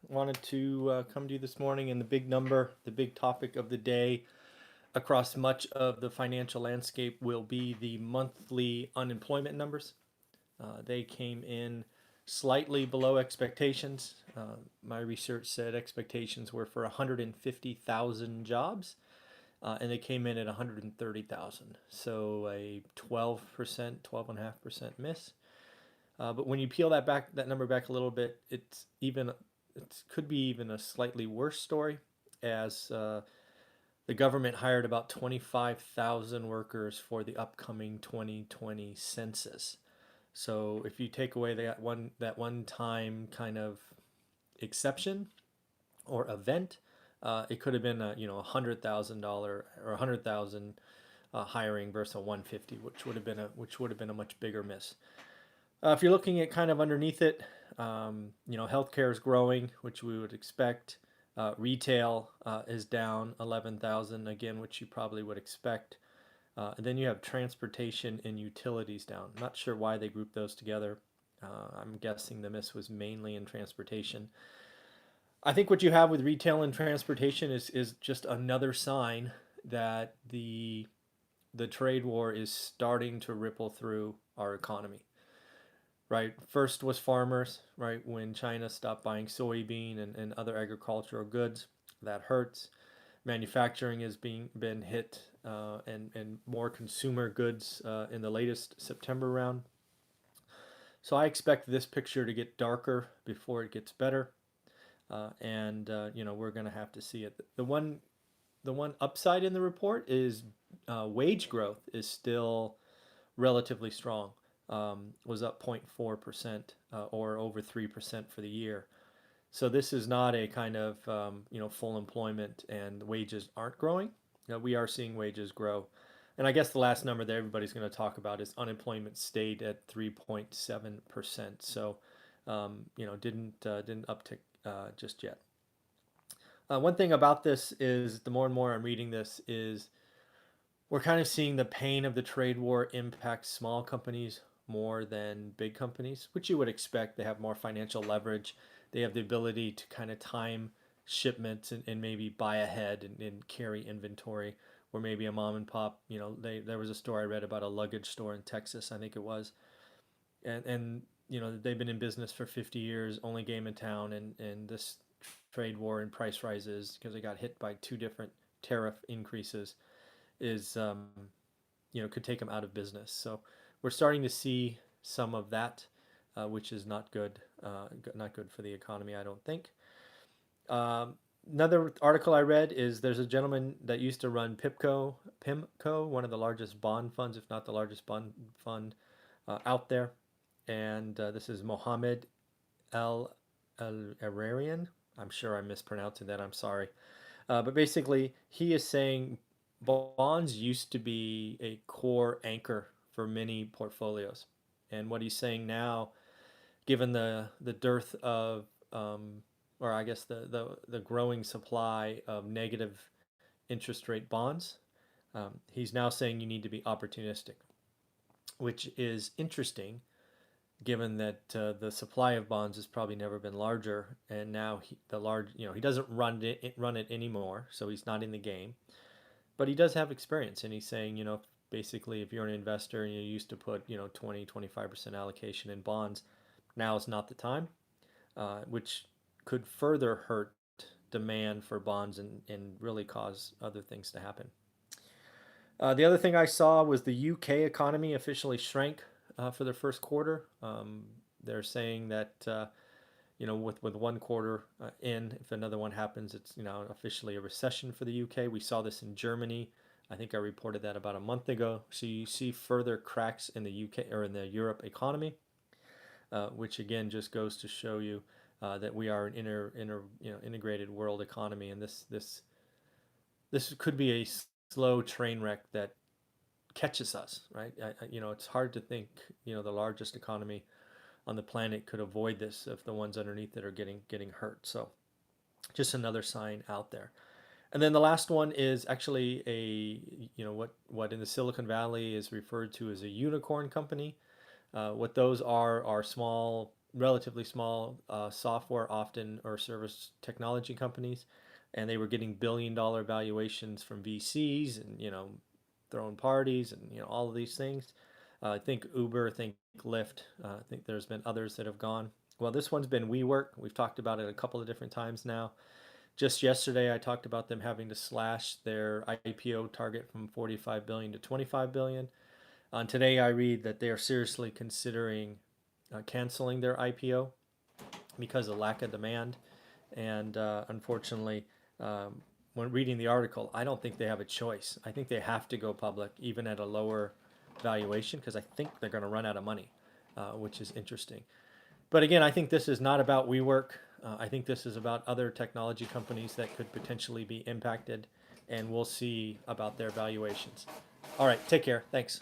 Wanted to come to you this morning, and the big topic of the day across much of the financial landscape will be the monthly unemployment numbers. They came in slightly below expectations. My research said expectations were for 150,000 jobs, and they came in at 130,000. So a 12%, 12.5% miss. But when you peel that number back a little bit, it could be even a slightly worse story, as the government hired about 25,000 workers for the upcoming 2020 census. So if you take away that one time kind of exception or event, it could have been $100,000 or 100,000 hiring versus a 150, which would have been a much bigger miss. If you're looking at kind of underneath it, healthcare is growing, which we would expect. Retail is down 11,000 again, which you probably would expect. And then you have transportation and utilities down. I'm not sure why they grouped those together. I'm guessing the miss was mainly in transportation. I think what you have with retail and transportation is just another sign that the trade war is starting to ripple through our economy. Right, first was farmers, right, when China stopped buying soybean and other agricultural goods. That hurts. Manufacturing has been hit, and more consumer goods in the latest September round. So I expect this picture to get darker before it gets better, and we're going to have to see it. The one upside in the report is wage growth is still relatively strong. Was up 0.4%, or over 3% for the year. So this is not a kind of full employment and wages aren't growing. We are seeing wages grow. And I guess the last number that everybody's going to talk about is unemployment stayed at 3.7%. So didn't uptick just yet. One thing about this is the more and more I'm reading this is we're kind of seeing the pain of the trade war impact small companies more than big companies, which you would expect. They have more financial leverage. They have the ability to kind of time shipments and maybe buy ahead and carry inventory. Or maybe a mom and pop, there was a story I read about a luggage store in Texas, I think it was. And they've been in business for 50 years, only game in town, and this trade war and price rises because they got hit by two different tariff increases is could take them out of business. So we're starting to see some of that, which is not good, not good for the economy, I don't think. Another article I read is there's a gentleman that used to run PIMCO, one of the largest bond funds, if not the largest bond fund out there. And this is Mohammed El Ararian. I'm sure I'm mispronouncing that. I'm sorry. But basically, he is saying bonds used to be a core anchor for many portfolios. And what he's saying now, given the dearth of, or I guess the growing supply of negative interest rate bonds, he's now saying you need to be opportunistic, which is interesting given that the supply of bonds has probably never been larger, and now he doesn't run it anymore, so he's not in the game, but he does have experience, and he's saying, basically, if you're an investor and you used to put 20-25% allocation in bonds, now is not the time, which could further hurt demand for bonds and really cause other things to happen. The other thing I saw was the UK economy officially shrank for their first quarter. They're saying that with one quarter in, if another one happens, it's officially a recession for the UK. We saw this in Germany. I think I reported that about a month ago. So you see further cracks in the UK or in the Europe economy, which again just goes to show you that we are an integrated world economy, and this could be a slow train wreck that catches us, right? It's hard to think, the largest economy on the planet could avoid this if the ones underneath it are getting hurt. So just another sign out there. And then the last one is actually what in the Silicon Valley is referred to as a unicorn company. What those are small, relatively small software often or service technology companies, and they were getting billion-dollar valuations from VCs and throwing parties and all of these things. I think Uber, I think Lyft, I think there's been others that have gone. Well, this one's been WeWork. We've talked about it a couple of different times now. Just yesterday, I talked about them having to slash their IPO target from 45 billion to 25 billion. Today, I read that they are seriously considering canceling their IPO because of lack of demand. And unfortunately, when reading the article, I don't think they have a choice. I think they have to go public, even at a lower valuation, because I think they're going to run out of money, which is interesting. But again, I think this is not about WeWork. I think this is about other technology companies that could potentially be impacted, and we'll see about their valuations. All right, take care. Thanks.